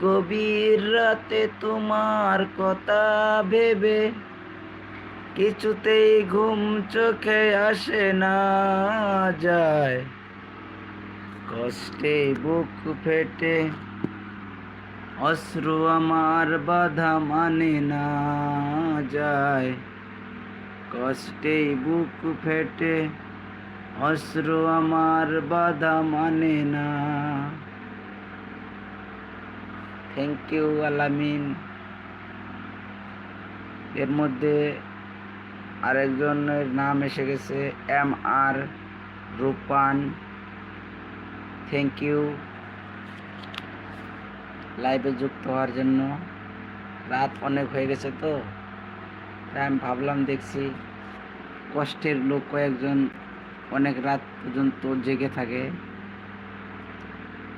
গভীর রাতে তোমার কথা ভেবে কিছুতেই ঘুম চোখে আসে না যায়, কষ্টে বুক ফেটে অশ্রু আমার বাধা মানে না যায়, কষ্টে বুক ফেটে অশ্রু আমার বাধা মানে না। থ্যাংক ইউ আলামিন। এর মধ্যে আরেকজনের নাম এসে গেছে, MR রূপান। থ্যাংক ইউ লাইভে যুক্ত হওয়ার জন্য। রাত অনেক হয়ে গেছে তো তাই আমি ভাবলাম, দেখছি কষ্টের লোক কয়েকজন অনেক রাত পর্যন্ত জেগে থাকে,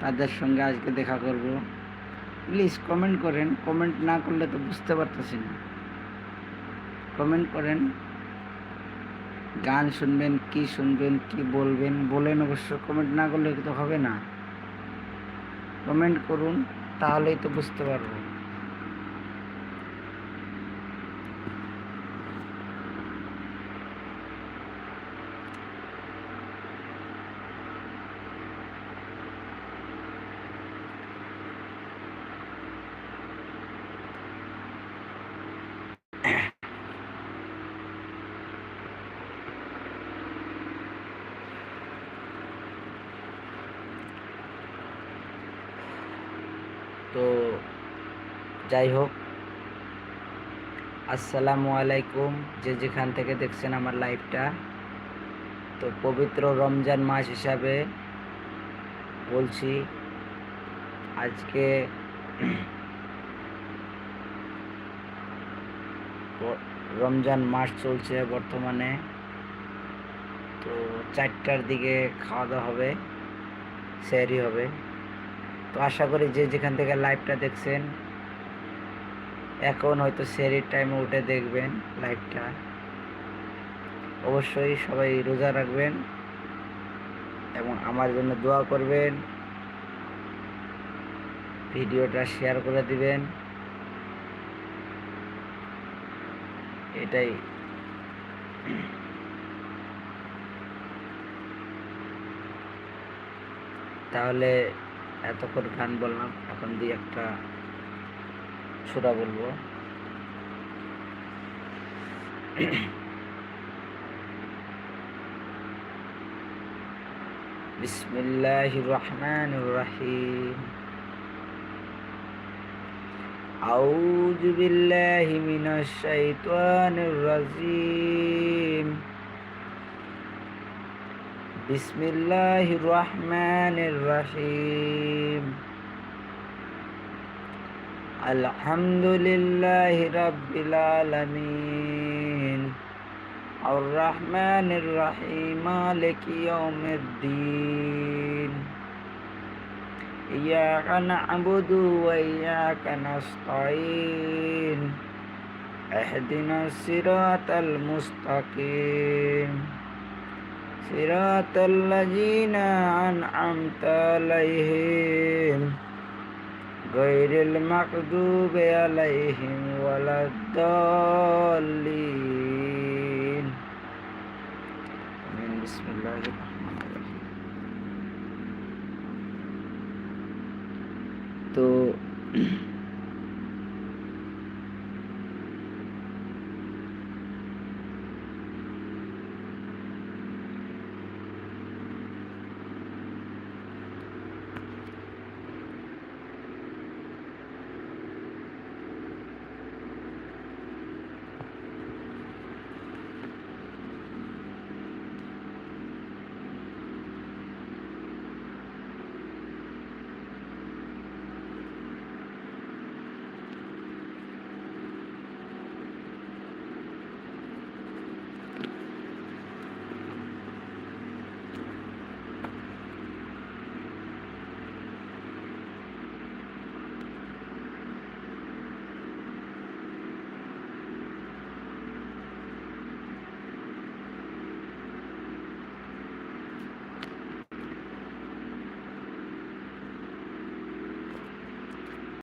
তাদের সঙ্গে আজকে দেখা করব। প্লিজ কমেন্ট করেন, কমেন্ট না করলে তো বুঝতে পারতেছি না। কমেন্ট করেন, গান শুনবেন কি শুনবেন কি বলবেন বলেন, অবশ্য কমেন্ট না করলে তো হবে না। কমেন্ট করুন, তাহলেই তো বুঝতে পারবো। তো যাই হোক, আসসালামু আলাইকুম, যে যেখান থেকে দেখছেন আমার লাইভটা। তো পবিত্র রমজান মাস হিসাবে বলছি, আজকে রমজান মাস চলছে বর্তমানে। তো 4টার দিকে খাওয়া দাওয়া হবে, সেহরি হবে। তো আশা করি যে যেখান থেকে লাইভটা দেখছেন এখন হয়তো সেহরির টাইমে উঠে দেখবেন লাইভটা। অবশ্যই সবাই রোজা রাখবেন এবং আমার জন্য দোয়া করবেন, ভিডিওটা শেয়ার করে দিবেন, এটাই। তাহলে এতক্ষণ গান বললাম, এখন দিয়ে একটা সূরা বলবো। বিসমিল্লাহির রহমানির রহিম। আউযু বিল্লাহি মিনাশ শাইতানির রাজিম। বিসমিল্লাহির রহমানির রহিম। আলহামদুলিল্লাহি রাব্বিল আলামিন, আর রহমানির রহিম, মালিকি ইয়াউমিদ্দিন। ইয়াকা না'বুদু ওয়া ইয়াকা নাস্তাঈন। ইহদিনাস সিরাতাল মুস্তাকিম, সিরাতাল লাযীনা আন'আমতা আলাইহিম, গায়রিল মাগদুবি আলাইহিম ওয়ালাদ-দাল্লিন। আমিন। বিসমিল্লাহির রহমানির রহিম। তো